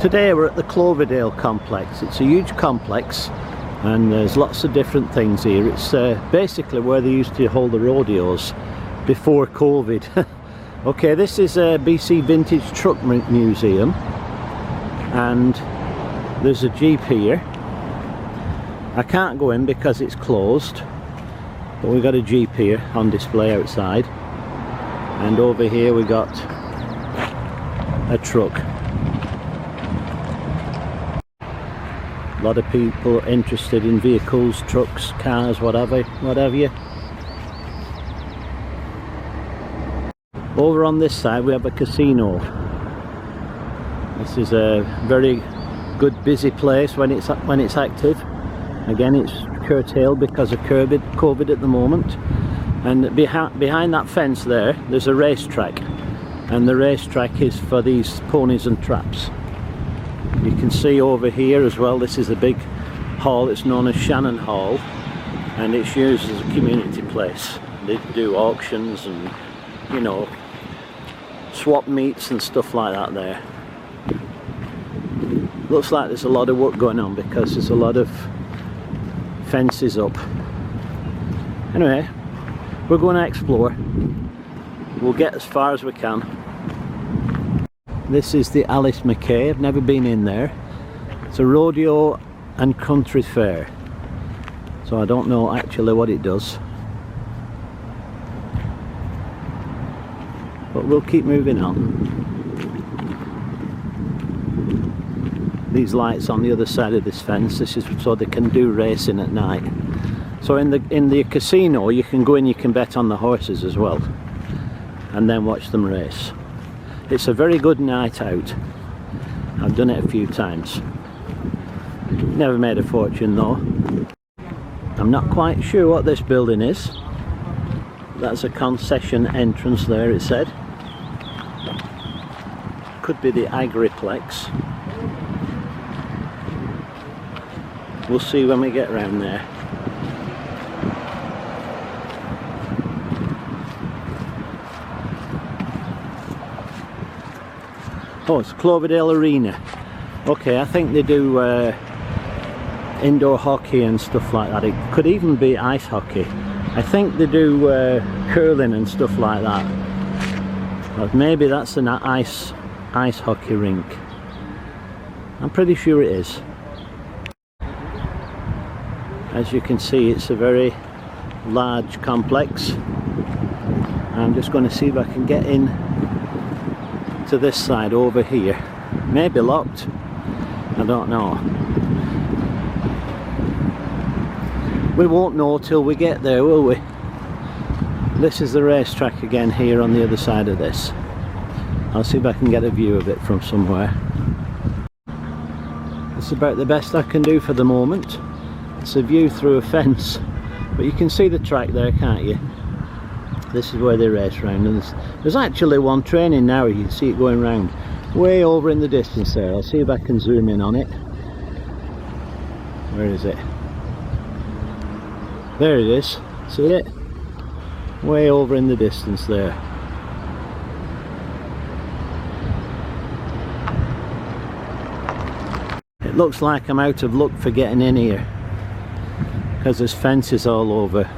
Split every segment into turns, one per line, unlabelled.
Today we're at the Cloverdale Complex. It's a huge complex and there's lots of different things here. It's basically where they used to hold the rodeos before COVID. Okay, this is a BC Vintage Truck Museum and there's a Jeep here. I can't go in because it's closed, but we've got a Jeep here on display outside, and over here we got a truck. A lot of people interested in vehicles, trucks, cars, whatever you. Over on this side we have a casino. This is a very good busy place when it's active. Again, it's curtailed because of COVID at the moment. And behind that fence there's a racetrack, and the racetrack is for these ponies and traps. You can see over here as well, this is a big hall. It's known as Shannon Hall, and it's used as a community place. They do auctions and, you know, swap meets and stuff like that there. Looks like there's a lot of work going on because there's a lot of fences up. Anyway, we're going to explore. We'll get as far as we can. This is the Alice McKay. I've never been in there. It's a rodeo and country fair, so I don't know actually what it does, but we'll keep moving on. These lights on the other side of this fence, this is so they can do racing at night. So in the casino you can go in, you can bet on the horses as well and then watch them race. It's a very good night out. I've done it a few times. Never made a fortune though. I'm not quite sure what this building is. That's a concession entrance there, it said. Could be the Agriplex. We'll see when we get around there. Oh, it's Cloverdale Arena. Okay, I think they do indoor hockey and stuff like that. It could even be ice hockey. I think they do curling and stuff like that. But maybe that's an ice hockey rink. I'm pretty sure it is. As you can see, it's a very large complex. I'm just going to see if I can get in to this side over here. Maybe locked, I don't know. We won't know till we get there, will we? This is the racetrack again here on the other side of this. I'll see if I can get a view of it from somewhere. It's about the best I can do for the moment. It's a view through a fence, but you can see the track there, can't you? This is where they race round, and there's actually one training now. You can see it going round way over in the distance there. I'll see if I can zoom in on it. Where is it? There it is. See it? Way over in the distance there. It looks like I'm out of luck for getting in here because there's fences all over.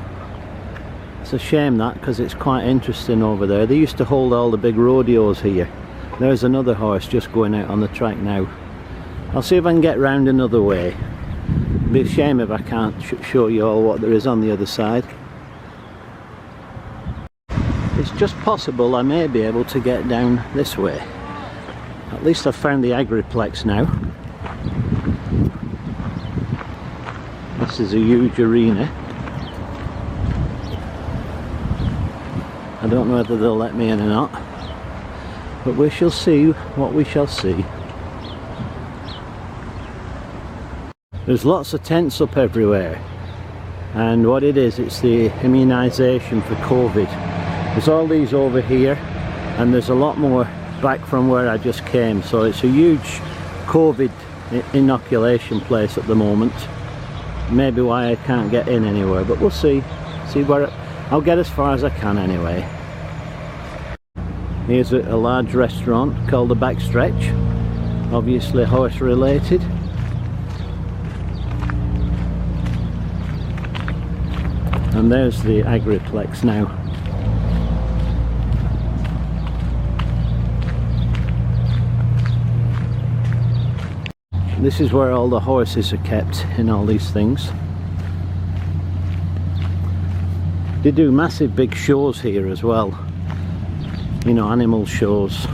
It's a shame that, because it's quite interesting over there. They used to hold all the big rodeos here. There's another horse just going out on the track now. I'll see if I can get round another way. It'd be a shame if I can't show you all what there is on the other side. It's just possible I may be able to get down this way. At least I've found the Agriplex now. This is a huge arena. I don't know whether they'll let me in or not, but we shall see what we shall see. There's lots of tents up everywhere, and what it is, it's the immunisation for COVID. There's all these over here, and there's a lot more back from where I just came, so it's a huge COVID inoculation place at the moment. Maybe why I can't get in anywhere, but we'll see where I'll get as far as I can anyway. Here's a large restaurant called the Backstretch. obviously horse related. And there's the Agriplex now. This is where all the horses are kept in all these things. They do massive big shows here as well, you know, animal shows.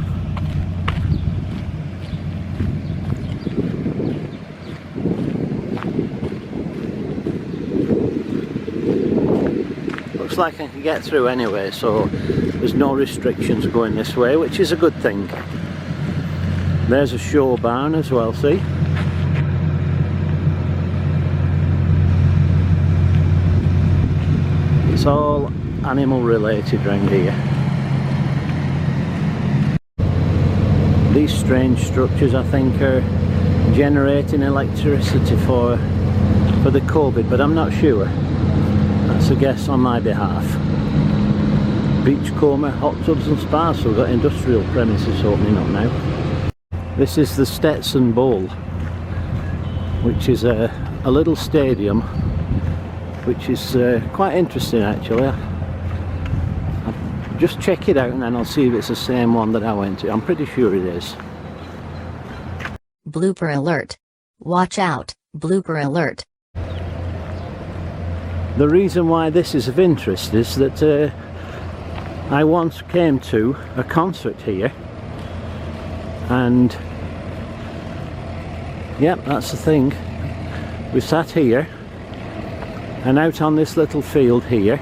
Looks like I can get through anyway, so there's no restrictions going this way, which is a good thing. There's a Showbarn as well, see? It's all animal related round here. These strange structures, I think, are generating electricity for the COVID, but I'm not sure. That's a guess on my behalf. Beachcomber, hot tubs and spas, so we've got industrial premises opening up now. This is the Stetson Bowl, which is a little stadium, which is quite interesting actually. I'll just check it out and then I'll see if it's the same one that I went to. I'm pretty sure it is.
Blooper alert. Watch out, blooper alert.
The reason why this is of interest is that I once came to a concert here, and yep, that's the thing. We sat here, and out on this little field here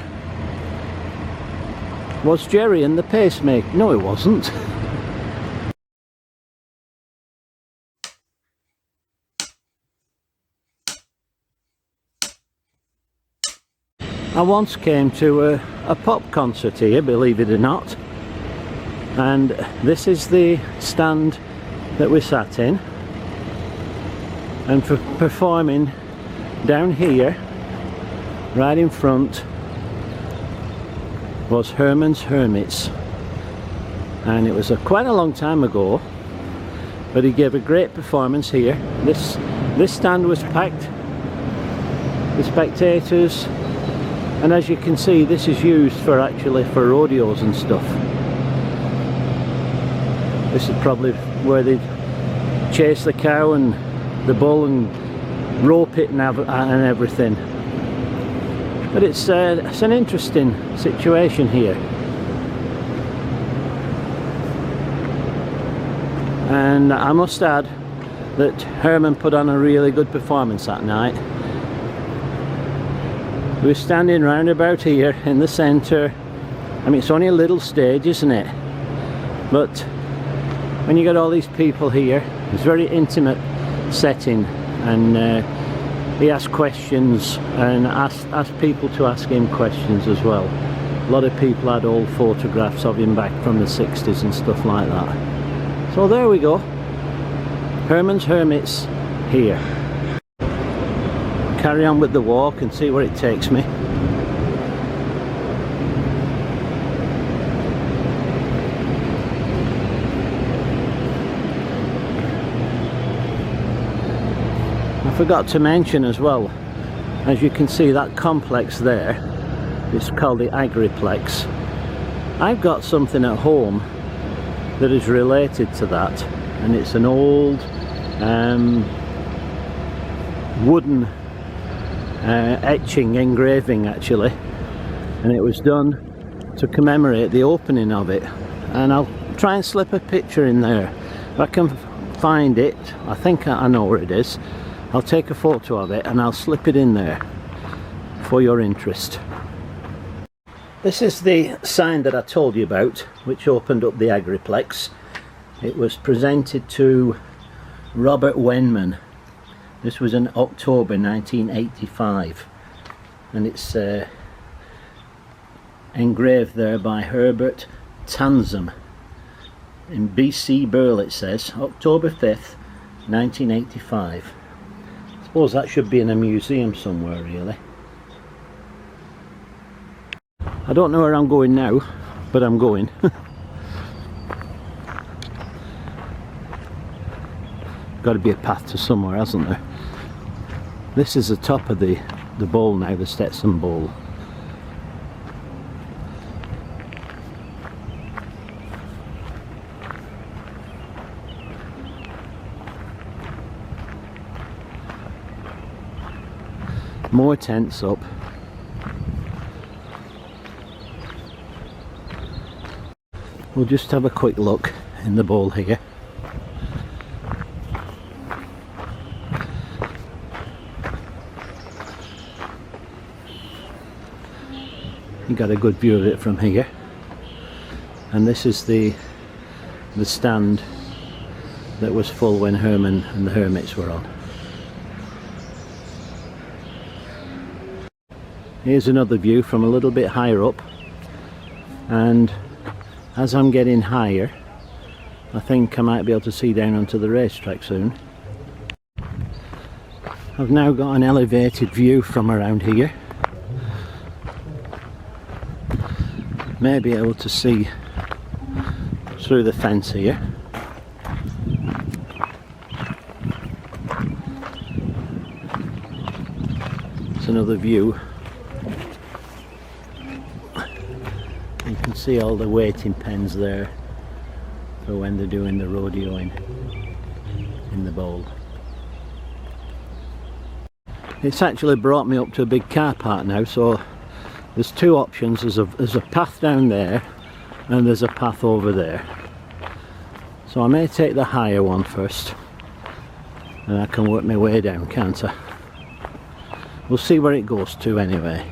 was Jerry and the pacemaker. No, it wasn't. I once came to a pop concert here, believe it or not, and this is the stand that we sat in, and for performing down here right in front was Herman's Hermits, and it was quite a long time ago, but he gave a great performance here. This stand was packed with spectators. And as you can see, this is used for rodeos and stuff. This is probably where they chase the cow and the bull and rope it and everything. But it's an interesting situation here. And I must add that Herman put on a really good performance that night. We're standing round about here in the centre. I mean, it's only a little stage, isn't it? But when you get all these people here, it's a very intimate setting, and he asks questions and asks people to ask him questions as well. A lot of people had old photographs of him back from the 60s and stuff like that. So there we go. Herman's Hermits here. Carry on with the walk and see where it takes me. I forgot to mention as well, as you can see, that complex there, it's called the Agriplex. I've got something at home that is related to that, and it's an old wooden etching, engraving actually, and it was done to commemorate the opening of it, and I'll try and slip a picture in there if I can find it. I think I know where it is. I'll take a photo of it and I'll slip it in there for your interest. This is the sign that I told you about, which opened up the Agriplex. It was presented to Robert Wenman. This was in October 1985, and it's engraved there by Herbert Tansem in BC Burl. It says October 5th 1985. I suppose that should be in a museum somewhere, really. I don't know where I'm going now, but I'm going. got to be a path to somewhere, hasn't there? This is the top of the bowl now, the Stetson Bowl. More tents up. We'll just have a quick look in the bowl here. You got a good view of it from here, and this is the stand that was full when Herman and the Hermits were on. Here's another view from a little bit higher up, and as I'm getting higher I think I might be able to see down onto the racetrack soon. I've now got an elevated view from around here. May be able to see through the fence here. It's another view. You can see all the waiting pens there for when they're doing the rodeoing in the bowl. It's actually brought me up to a big car park now, so there's two options. There's a path down there and there's a path over there. So I may take the higher one first and I can work my way down, can't I? We'll see where it goes to anyway.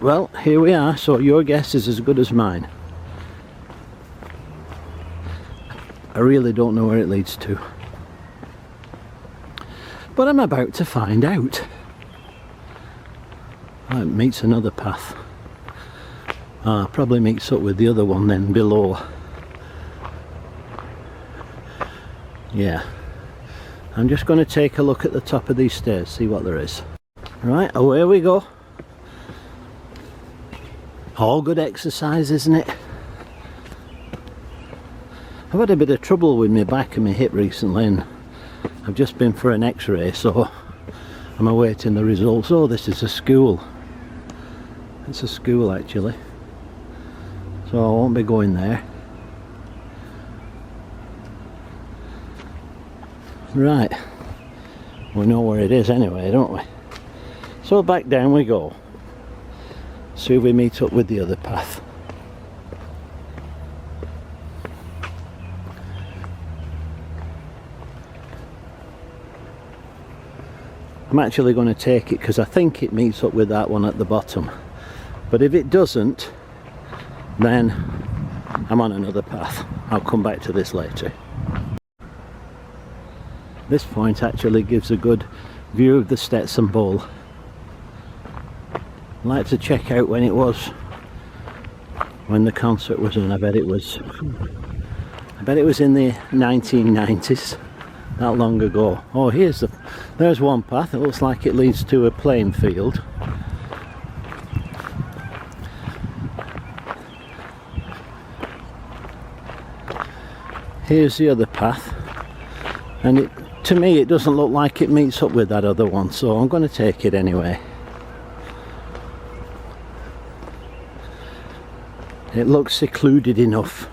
Well, here we are, so your guess is as good as mine. I really don't know where it leads to, but I'm about to find out. Oh, it meets another path. Probably meets up with the other one then below. Yeah, I'm just going to take a look at the top of these stairs, see what there is. Right, away we go. All good exercise, isn't it? I've had a bit of trouble with my back and my hip recently, and I've just been for an x-ray, so I'm awaiting the results. Oh, this is a school. It's a school actually, so I won't be going there. Right, we know where it is anyway, don't we? So back down we go. See if we meet up with the other path. I'm actually going to take it because I think it meets up with that one at the bottom. But if it doesn't, then I'm on another path. I'll come back to this later. This point actually gives a good view of the Stetson Bowl. I'd like to check out when it was, when the concert was on. I bet it was in the 1990s, not long ago. Oh, there's one path. It looks like it leads to a playing field. Here's the other path, and to me it doesn't look like it meets up with that other one, so I'm going to take it anyway. It looks secluded enough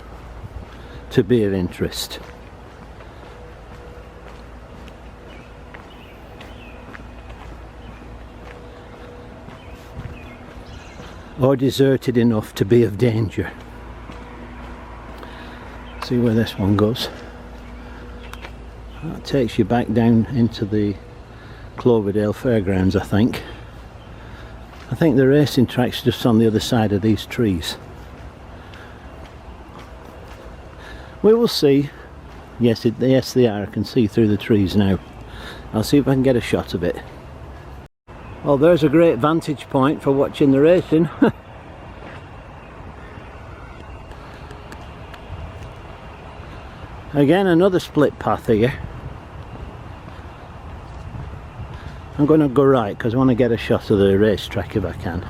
to be of interest. Or deserted enough to be of danger. See where this one goes. That takes you back down into the Cloverdale Fairgrounds, I think. I think the racing track's just on the other side of these trees. We will see. Yes, they are. I can see through the trees now. I'll see if I can get a shot of it. Well, there's a great vantage point for watching the racing. Again, another split path here. I'm going to go right because I want to get a shot of the racetrack if I can.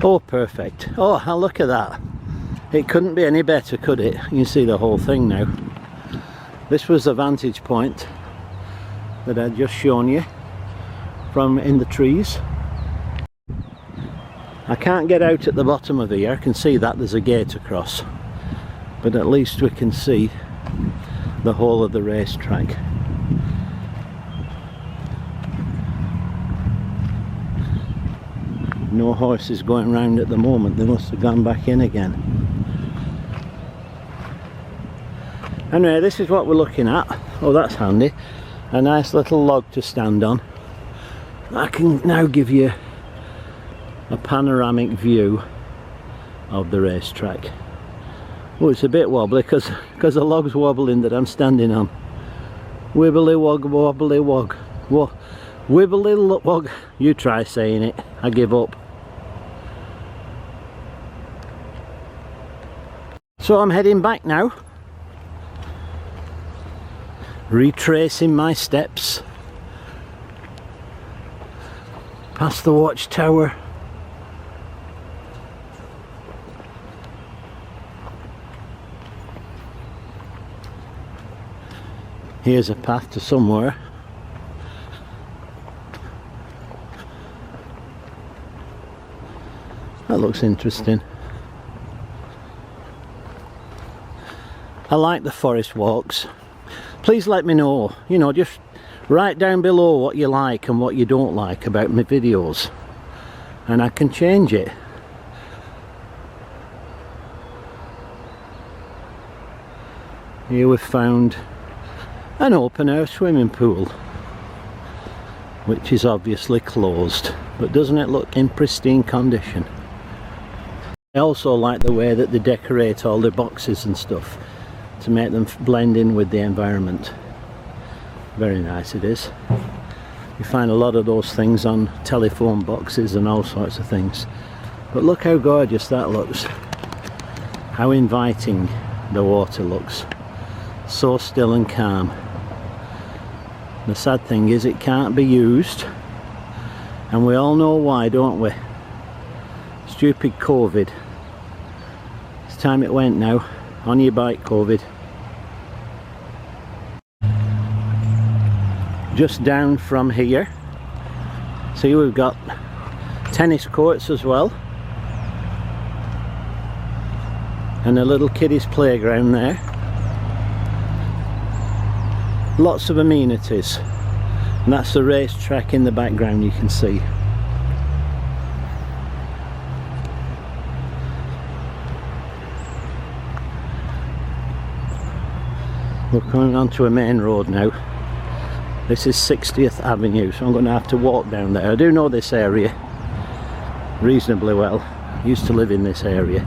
Oh, perfect. Oh, look at that. It couldn't be any better, could it? You can see the whole thing now. This was the vantage point that I'd just shown you from in the trees. I can't get out at the bottom of here. I can see that there's a gate across, but at least we can see the whole of the racetrack. No horses going round at the moment. They must have gone back in again. Anyway, this is what we're looking at. Oh, that's handy. A nice little log to stand on. I can now give you a panoramic view of the racetrack. Oh, it's a bit wobbly because the log's wobbling that I'm standing on. Wibbly wog, wobbly wog. Wibbly wog. You try saying it. I give up. So I'm heading back now. Retracing my steps. Past the watchtower. Here's a path to somewhere. That looks interesting. I like the forest walks. Please let me know, you know, just write down below what you like and what you don't like about my videos, and I can change it. Here we've found an open air swimming pool, which is obviously closed, but doesn't it look in pristine condition? I also like the way that they decorate all the boxes and stuff to make them blend in with the environment. Very nice it is. You find a lot of those things on telephone boxes and all sorts of things, but look how gorgeous that looks. How inviting the water looks. So still and calm. The sad thing is it can't be used, and we all know why, don't we? Stupid COVID. It's time it went now. On your bike, COVID. Just down from here, see, we've got tennis courts as well, and a little kiddies playground there. Lots of amenities, and that's the racetrack in the background you can see. We're coming onto a main road now. This is 60th Avenue, so I'm going to have to walk down there. I do know this area reasonably well. I used to live in this area.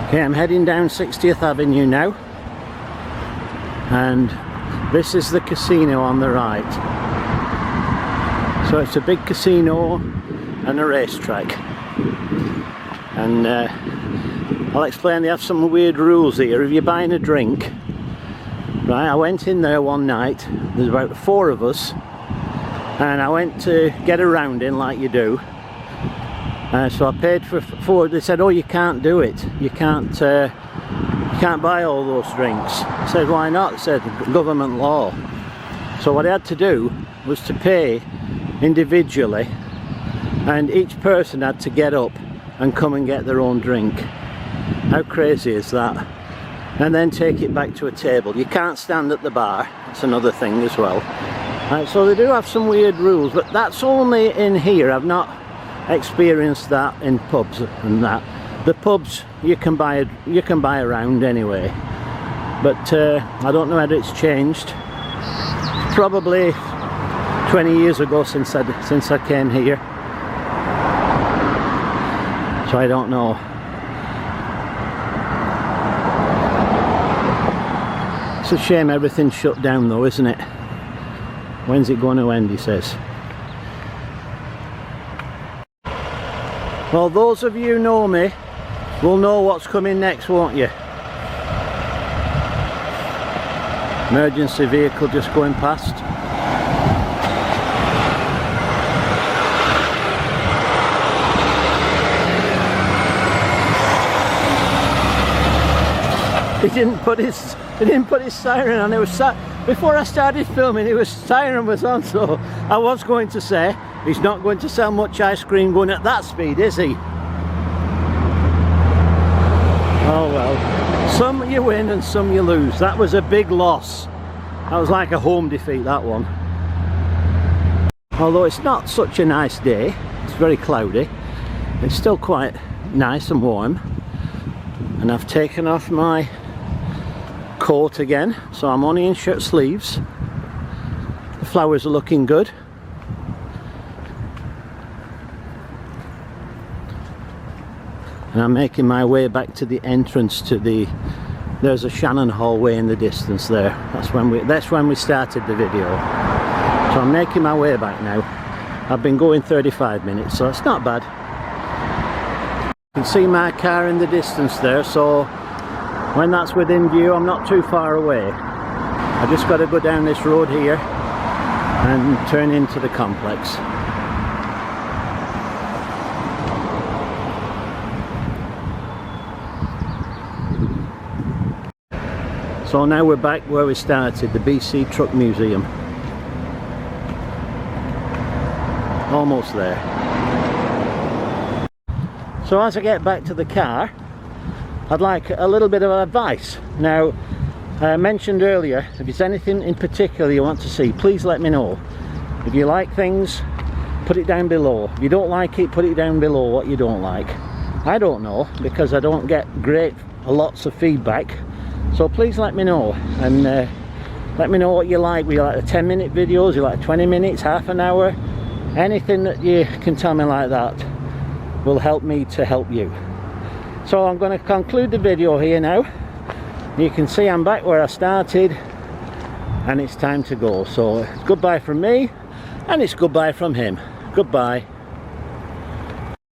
Okay, I'm heading down 60th Avenue now, and this is the casino on the right. So it's a big casino and a racetrack, and I'll explain. They have some weird rules here. If you're buying a drink, right, I went in there one night, there's about 4 of us, and I went to get a round in like you do. So I paid for 4. They said, oh, you can't do it, you can't buy all those drinks. I said, why not? They said, government law. So what I had to do was to pay individually, and each person had to get up and come and get their own drink. How crazy is that? And then take it back to a table. You can't stand at the bar, that's another thing as well. Right, so they do have some weird rules, but that's only in here. I've not experienced that in pubs and that. The pubs you can buy a round anyway, but I don't know whether it's changed. Probably 20 years ago since I came here, so I don't know. It's a shame everything's shut down though, isn't it? When's it going to end, he says. Well, those of you who know me will know what's coming next, won't you? Emergency vehicle just going past. He didn't put his siren on. It was before I started filming. It was siren was on, so I was going to say he's not going to sell much ice cream going at that speed, is he? Oh well, some you win and some you lose. That was a big loss. That was like a home defeat, that one. Although it's not such a nice day, it's very cloudy, it's still quite nice and warm. And I've taken off my coat again, so I'm only in shirt sleeves. The flowers are looking good. And I'm making my way back to the entrance to the, there's a Shannon hallway in the distance there. That's when we started the video. So I'm making my way back now. I've been going 35 minutes, so it's not bad. You can see my car in the distance there, so when that's within view, I'm not too far away. I just got to go down this road here and turn into the complex. So now we're back where we started, the BC Truck Museum. Almost there. So as I get back to the car, I'd like a little bit of advice. Now, I mentioned earlier, if there's anything in particular you want to see, please let me know. If you like things, put it down below. If you don't like it, put it down below what you don't like. I don't know, because I don't get lots of feedback. So please let me know, and let me know what you like. You like the 10-minute videos, you like 20 minutes, half an hour, anything that you can tell me like that will help me to help you. So I'm going to conclude the video here now. You can see I'm back where I started, and it's time to go. So it's goodbye from me, and it's goodbye from him. Goodbye.